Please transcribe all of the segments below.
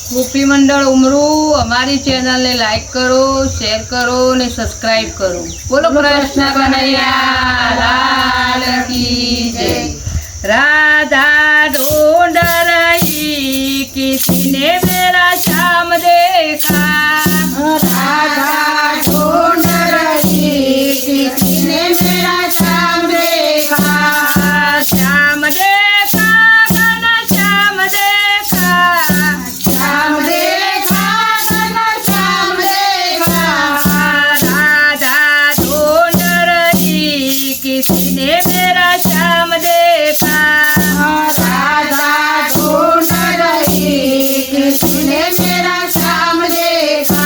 गोपी मंडल उमरू हमारी चैनल ने लाइक करो, शेयर करो ने सब्सक्राइब करो। बोलो कृष्ण कन्हैया लाल की जय। राधा ढूंढ रही किसी ने मेरा श्याम देखा। राधा ढूंढ रही किसी ने मेरा श्याम देखा। श्याम देखा घना श्याम देखा। श्याम देखा घना श्याम देखा। राधा ढूंढ रही किसी ने मेरा श्याम देखा। राधा ढूंढ रही किसी ने मेरा श्याम देखा।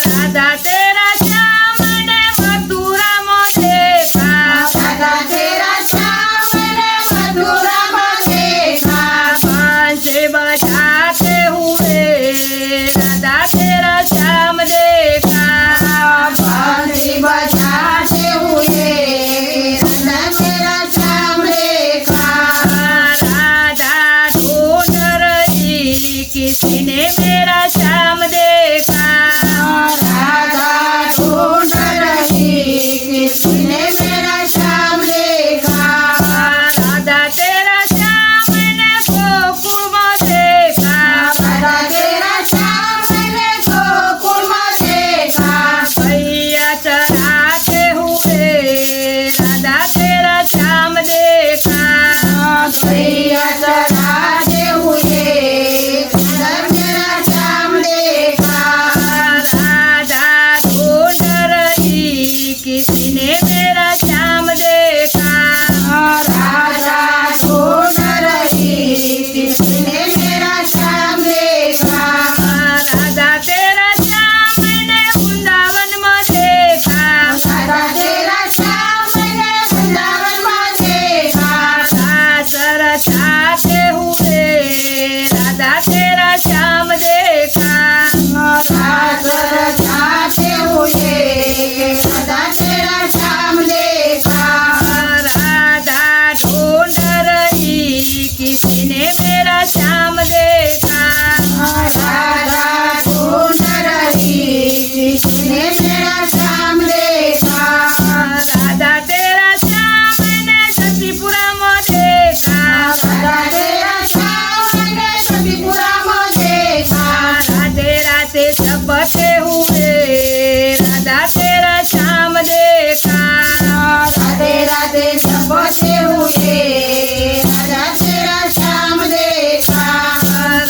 राधा तेरा श्याम ने मथुरा में देखा। राधा तेरा श्याम ने मथुरा में देखा। बांसे बजाते हुए राधा तेरा श्याम देखा। बांसुरी बजाते हुए राधा मेरा श्याम देखा। राधा ढूंढ रही किसी ने मेरा श्याम देखा। राधा ढूंढ रही किसी ने मेरा श्याम देखा। राधा तेरा श्याम ने गोकुल में देखा। राधा तेरा श्याम ने गोकुल में देखा। भैया चढ़ाते हुए राधा तेरा श्याम देखा। भैया चढ़ाते हुए राधा मेरा श्याम देखा। राधा ढूंढ रही किसी ने मेरा श्याम देखा। राधा ढूंढ रही किसी ने मेरा श्याम देखा। राधा तेरा श्याम ने वृंदावन में देखा। राधा तेरा श्याम ने वृंदावन में देखा। सर छाते हुए राधा तेरा श्याम देखा। सागर छाते हुए राधा तेरा श्याम देखा। राधा ढूंढ रही किसी ने मेरा श्याम देखा। राधा ढूंढ रही किसी ने मेरा श्याम देखा। राधा तेरा श्याम ने सतीपुरा में देखा। राधा तेरा श्याम ने सतीपुरा में देखा। राधे राधे जपते हुए राधा तेरा श्याम देखा। राधे राधे जपते हुए राधा तेरा श्याम देखा।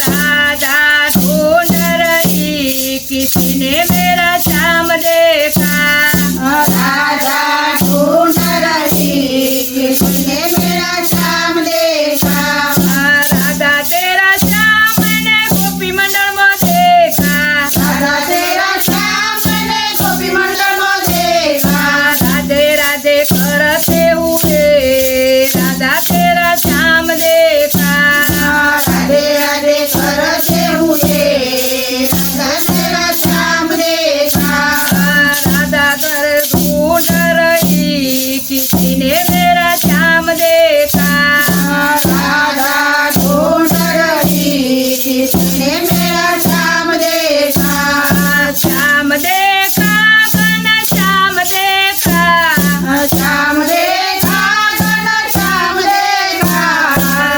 राधा ढूंढ रही किसी ने मेरा श्याम देखा। राधा ढूंढ रही किसी ने मेरा श्याम देखा। राधा तेरा श्याम ने गोपी मंडल में देखा। राधा तेरा श्याम ने गोपी मंडल में देखा। राधे राधे करते हुए राधा तेरा श्याम देखा। राधे राधे करते हुए राधा तेरा श्याम देखा। राधा कर ढूंढ रही किसी ने मेरा श्याम देखा। राधा ढूंढ रही किसी ने मेरा श्याम देखा। श्याम देखा घना श्याम देखा। श्याम देखा घना श्याम देखा।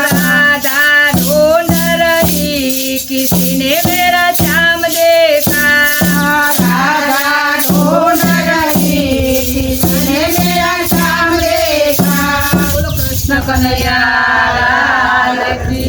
राधा ढूंढ रही किसी ने मेरा श्याम देखा। राधा ढूंढ रही किसी ने मेरा श्याम देखा। बोलो कृष्ण कन्हैया लाल की